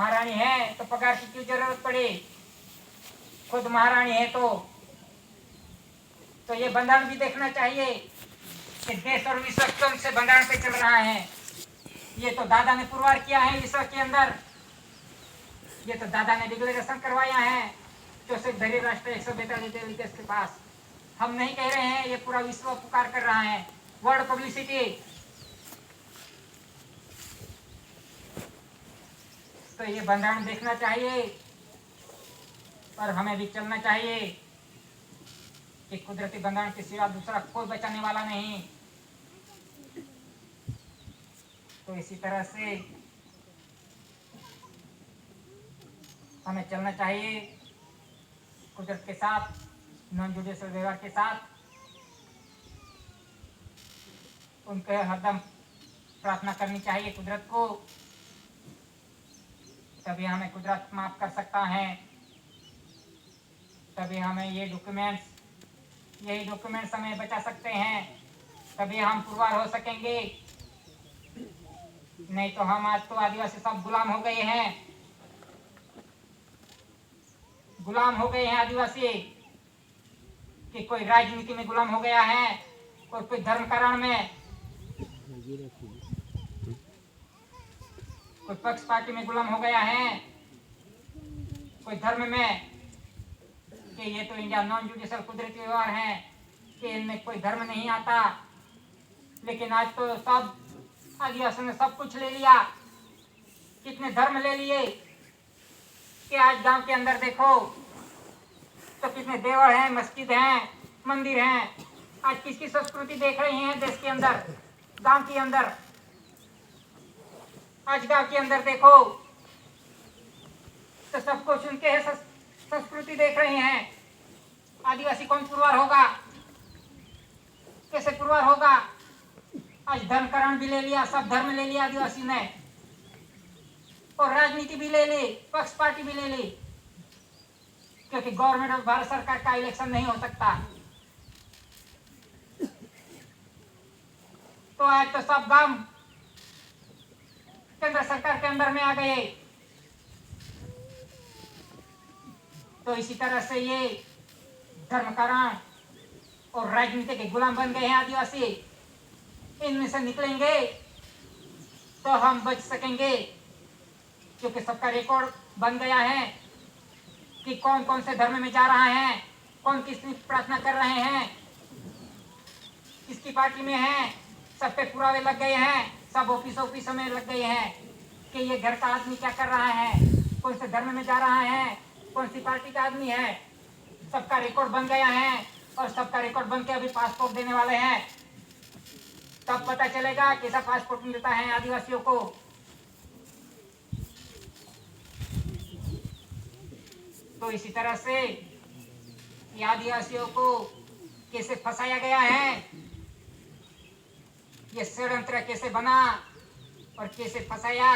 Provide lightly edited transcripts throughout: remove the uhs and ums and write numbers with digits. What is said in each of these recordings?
महारानी है तो पगार की क्यों जरूरत पड़ी? खुद महारानी है तो ये बंधारण भी देखना चाहिए कि देश और विश्व कौन से बंधारण पे चल रहा है। ये तो दादा ने पुरवार किया है विश्व के अंदर, ये तो दादा ने डिक्लेरेशन करवाया है जो से धरी राष्ट्र 142 देश के पास। हम नहीं कह रहे हैं, ये पूरा विश्व पुकार कर रहा है, वर्ल्ड पब्लिसिटी। तो ये बंधारण देखना चाहिए और हमें भी चलना चाहिए कि कुदरती बंधारण के सिवा दूसरा कोई बचाने वाला नहीं। तो इसी तरह से हमें चलना चाहिए कुदरत के साथ, नॉन जुडिशियल व्यवहार के साथ। उनके हरदम प्रार्थना करनी चाहिए कुदरत को, तभी हमें कुदरत माफ कर सकता है। तभी हमें यही डॉक्यूमेंट्स हमें बचा सकते हैं, तभी हम पुरवार हो सकेंगे। नहीं तो हम आज तो आदिवासी सब गुलाम हो गए हैं, गुलाम हो गए हैं आदिवासी। कि कोई राजनीति में गुलाम हो गया है और कोई धर्म कारण में, कोई पक्ष पार्टी में गुलाम हो गया है, कोई धर्म में कि ये तो इंडिया नॉन जुडिशियल कुदरती व्यवहार है कि इनमें कोई धर्म नहीं आता। लेकिन आज तो सब आदिवासियों ने सब कुछ ले लिया। कितने धर्म ले लिए कि आज गांव के अंदर देखो तो कितने देवल हैं, मस्जिद हैं, मंदिर हैं। आज किसकी संस्कृति देख रही हैं देश के अंदर, गांव के अंदर? आज गांव के अंदर देखो तो सब कुछ उनके संस्कृति देख रहे हैं। आदिवासी कौन पुरवार होगा, कैसे पुरवार होगा? आज धर्मकरण भी ले लिया, सब धर्म ले लिया आदिवासी ने, और राजनीति भी ले ली, पक्ष पार्टी भी ले ली, क्योंकि गवर्नमेंट और भारत सरकार का इलेक्शन नहीं हो सकता। तो आज तो सब गांव केंद्र सरकार के अंदर में आ गए। तो इसी तरह से ये धर्मकरण और राजनीति के गुलाम बन गए हैं आदिवासी। इनमें से निकलेंगे तो हम बच सकेंगे, क्योंकि सबका रिकॉर्ड बन गया है कि कौन कौन से धर्म में जा रहा है, कौन किसकी प्रार्थना कर रहे हैं, किसकी पार्टी में है। सब पे पुरावे लग गए हैं, सब ऑफिसों में लग गए हैं कि ये घर का आदमी क्या कर रहा है, कौन से धर्म में जा रहा है, कौन सी पार्टी का आदमी है। सबका रिकॉर्ड बन गया है और सबका रिकॉर्ड बन के अभी पासपोर्ट देने वाले हैं। तब पता चलेगा कैसा पासपोर्ट मिलता है आदिवासियों को। तो इसी तरह से आदिवासियों को कैसे फंसाया गया है, ये षड्यंत्र कैसे बना और कैसे फंसाया,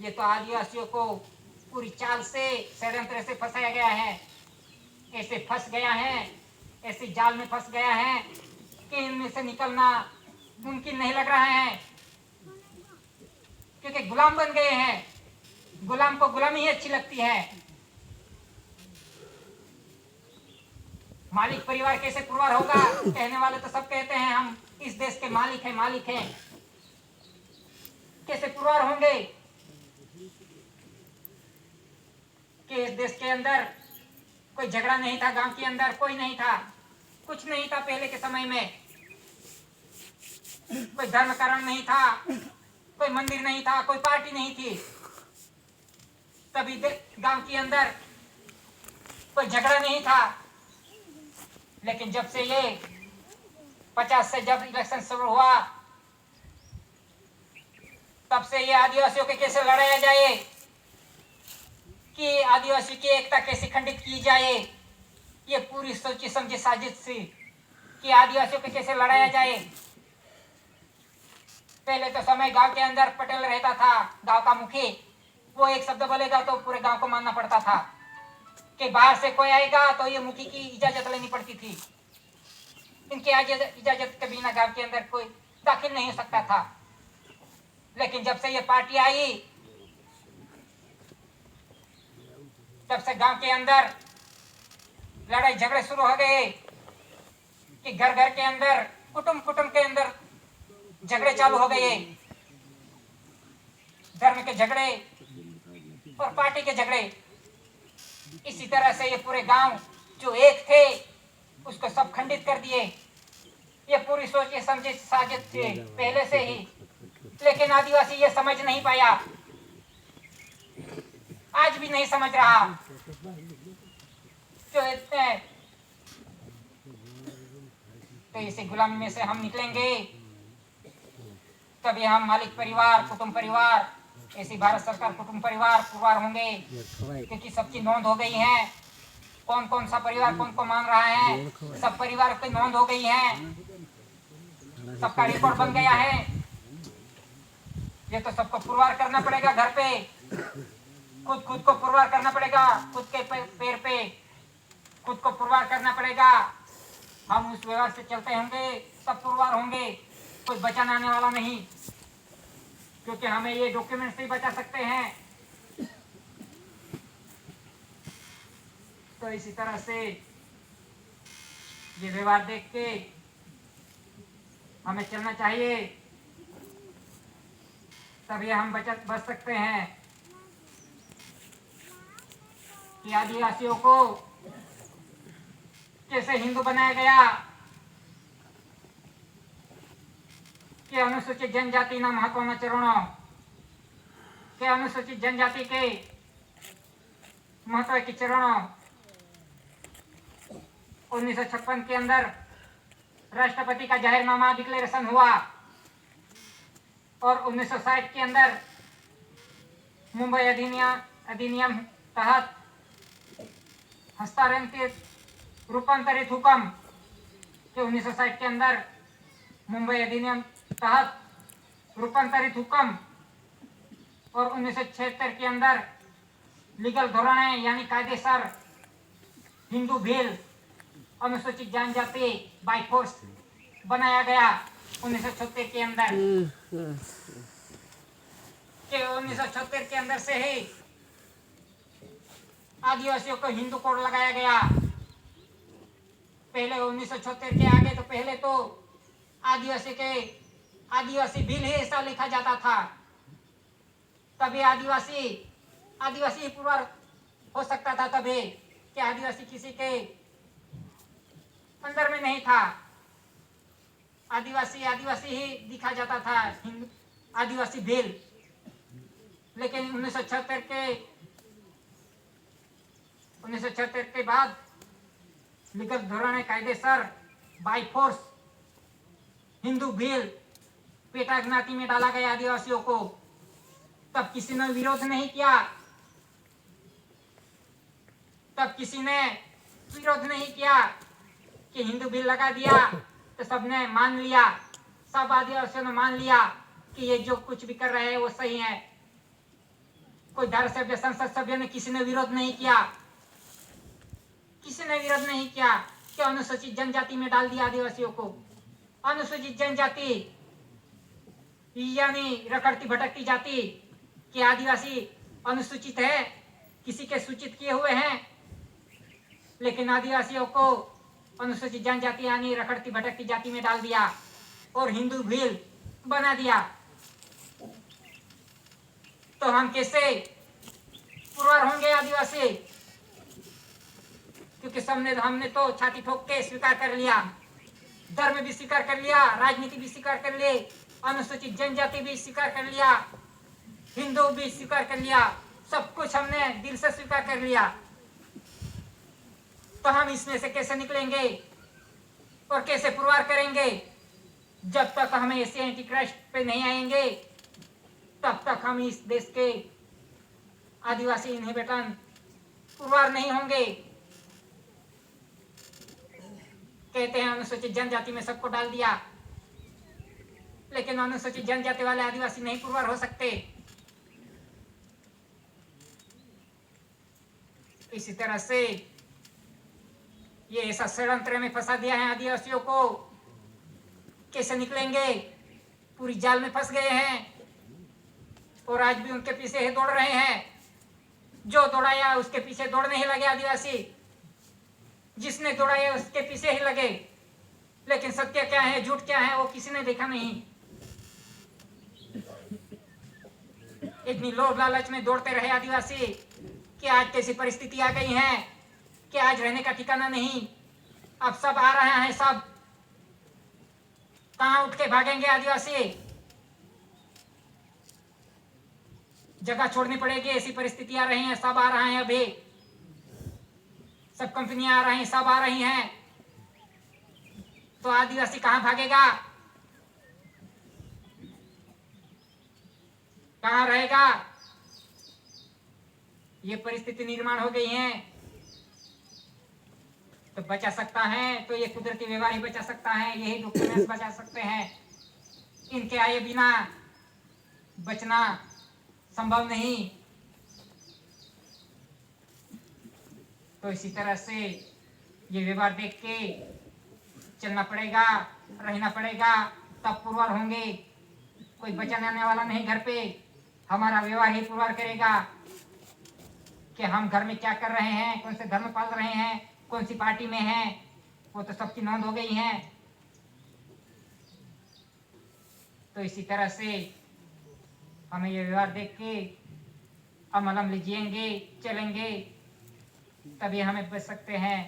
ये तो आदिवासियों को पूरी चाल से षड्यंत्र से फंसाया गया है। ऐसे फंस गया है, ऐसे जाल में फंस गया है कि इनमें से निकलना मुमकिन नहीं लग रहा है, क्योंकि गुलाम बन गए हैं। गुलाम को गुलामी ही अच्छी लगती है। मालिक परिवार कैसे पुरवार होगा? कहने वाले तो सब कहते हैं हम इस देश के मालिक हैं। कैसे पुरवार होंगे कि इस देश के अंदर कोई झगड़ा नहीं था, गांव के अंदर कोई नहीं था, कुछ नहीं था पहले के समय में, कोई धर्म कारण नहीं था, कोई मंदिर नहीं था, कोई पार्टी नहीं थी, तभी गांव के अंदर कोई झगड़ा नहीं था। लेकिन जब से ये 50 से जब इलेक्शन शुरू हुआ, तब से ये आदिवासियों के कैसे लड़ाया जाए, कि आदिवासी की एकता कैसे खंडित की जाए, ये पूरी सोची समझी साजिश थी कि आदिवासियों को कैसे लड़ाया जाए। पहले तो समय गांव के अंदर पटेल रहता था, गांव का मुखी, वो एक शब्द बोलेगा तो पूरे गांव को मानना पड़ता था, कि बाहर से कोई आएगा तो ये मुखी की इजाजत लेनी पड़ती थी। इनकी इजाजत के बिना गांव के अंदर कोई दाखिल नहीं हो सकता था। लेकिन जब से ये पार्टी आई तब से गांव के अंदर लड़ाई झगड़े शुरू हो गए कि घर घर के अंदर, कुटुंब कुटुंब के अंदर झगड़े चालू हो गए, धर्म के झगड़े और पार्टी के झगड़े। इसी तरह से ये पूरे गांव जो एक थे उसको सब खंडित कर दिए। ये पूरी सोच समझी साजिश थी पहले से ही, लेकिन आदिवासी ये समझ नहीं पाया, आज भी नहीं समझ रहा। जो इतने तो इसी गुलामी में से हम निकलेंगे तभी हम मालिक परिवार, कुटुंब परिवार, ऐसी भारत सरकार कुटुंब परिवार पुरवार होंगे, क्योंकि सबकी नोंद हो गई है। कौन कौन सा परिवार कौन को मान रहा है, सब परिवार की नोंद हो गई है, सबका रिकॉर्ड बन गया है। ये तो सबको पुरवार करना पड़ेगा, घर पे खुद को पुरवार करना पड़ेगा, खुद के पैर पे खुद को पुरवार करना पड़ेगा। हम उस व्यवहार से चलते होंगे, सब पुरवार होंगे, कोई बचाने आने वाला नहीं, क्योंकि हमें ये डॉक्यूमेंट्स नहीं बचा सकते हैं। तो इसी तरह से ये व्यवहार देख के हमें चलना चाहिए, तभी हम बच सकते हैं। कि आदिवासियों को कैसे हिंदू बनाया गया, कि अनुसूचित जनजाति ना महत्व चरणों के अनुसूचित जनजाति के महत्व के चरणों 1956 के अंदर राष्ट्रपति का जाहिरनामा डिक्लेरेशन हुआ और 1960 के अंदर मुंबई अधिनियम तहत हस्तांतरित रूपांतरित हुक्म के 1960 के अंदर मुंबई अधिनियम तहत रूपांतरित हुक्म और 1976 के अंदर लीगल धोरण यानी कायदेसर हिंदू बिल अनुसूचित जनजाति बाय फोर्स बनाया गया 1976 के अंदर। के 1976 के अंदर से ही आदिवासियों को हिंदू कोड लगाया गया। पहले 1976 के आगे तो पहले तो आदिवासी बिल ही ऐसा लिखा जाता था, तभी आदिवासी ही पुरवार हो सकता था, तभी कि आदिवासी किसी के अंदर में नहीं था। आदिवासी ही दिखा जाता था आदिवासी बिल। लेकिन 1976 के बाद लिखित धोरण कायदेसर बाय फोर्स हिंदू बिल पेटा ज्ञाति में डाला गया आदिवासियों को। तब किसी ने विरोध नहीं किया, कि हिंदू बिल लगा दिया तो सबने मान लिया, सब आदिवासियों ने मान लिया कि ये जो कुछ भी कर रहे हैं वो सही है। कोई धारासभ्य संसद सभ्य ने किसी ने विरोध नहीं किया, कि अनुसूचित जनजाति में डाल दिया आदिवासियों को। अनुसूचित जनजाति यानी रखड़ती भटकती जाति, कि आदिवासी अनुसूचित है, किसी के सूचित किए हुए हैं, लेकिन आदिवासियों को अनुसूचित जनजाति यानी रखड़ती भटकती जाति में डाल दिया और हिंदू बिल बना दिया। तो हम कैसे पुरवार होंगे आदिवासी? क्योंकि हमने तो छाती ठोक के स्वीकार कर लिया, धर्म भी स्वीकार कर लिया, राजनीति भी स्वीकार कर ली, अनुसूचित जनजाति भी स्वीकार कर लिया, हिंदू भी स्वीकार कर लिया, सब कुछ हमने दिल से स्वीकार कर लिया। तो हम इसमें से कैसे निकलेंगे और कैसे पुरवार करेंगे? जब तक हमें ऐसे एंटीक्राइस्ट पे नहीं आएंगे तब तक हम इस देश के आदिवासी इनहेबिटेंट पुरवार नहीं होंगे। कहते हैं अनुसूचित जनजाति में सबको डाल दिया, लेकिन अनुसूचित जनजाति वाले आदिवासी नहीं पुरवार हो सकते। इसी तरह से ये ऐसा षड्यंत्र में फंसा दिया है आदिवासियों को। कैसे निकलेंगे? पूरी जाल में फंस गए हैं और आज भी उनके पीछे ही दौड़ रहे हैं। जो दौड़ाया उसके पीछे दौड़ने ही लगे आदिवासी, जिसने दौड़ाया उसके पीछे ही लगे, लेकिन सत्य क्या है झूठ क्या है वो किसी ने देखा नहीं। इतनी लोभ लालच में दौड़ते रहे आदिवासी कि आज कैसी परिस्थिति आ गई है कि आज रहने का ठिकाना नहीं। अब सब आ रहे हैं, सब कहां उठ के भागेंगे आदिवासी, जगह छोड़नी पड़ेगी, ऐसी परिस्थिति आ रही है। सब आ रहे हैं, अभी सब कंपनियां आ रही हैं, सब आ रही हैं, तो आदिवासी कहां भागेगा, कहां रहेगा। ये परिस्थिति निर्माण हो गई है। तो बचा सकता है तो ये कुदरती व्यवहार ही बचा सकता है, यही डॉक्यूमेंट्स बचा सकते हैं। इनके आए बिना बचना संभव नहीं। तो इसी तरह से ये व्यवहार देख के चलना पड़ेगा, रहना पड़ेगा, तब पुरवार होंगे। कोई बचाने वाला नहीं घर पे, हमारा व्यवहार ही पुरवार करेगा कि हम घर में क्या कर रहे हैं, कौन से धर्म पाल रहे हैं, कौन सी पार्टी में हैं, वो तो सबकी नोंद हो गई है। तो इसी तरह से हमें ये व्यवहार देख के अमल जिएंगे, चलेंगे, तभी हमें बच सकते हैं।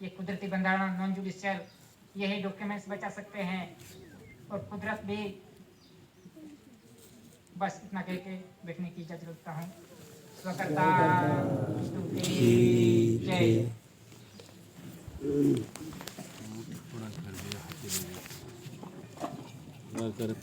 ये कुदरती बंधारण नॉन जुडिशियल यही डॉक्यूमेंट्स बचा सकते हैं। और कुदरत भी, बस इतना कह के बैठने की इजाजत रखता हूँ। स्वकर्ता स्तुति जय। कर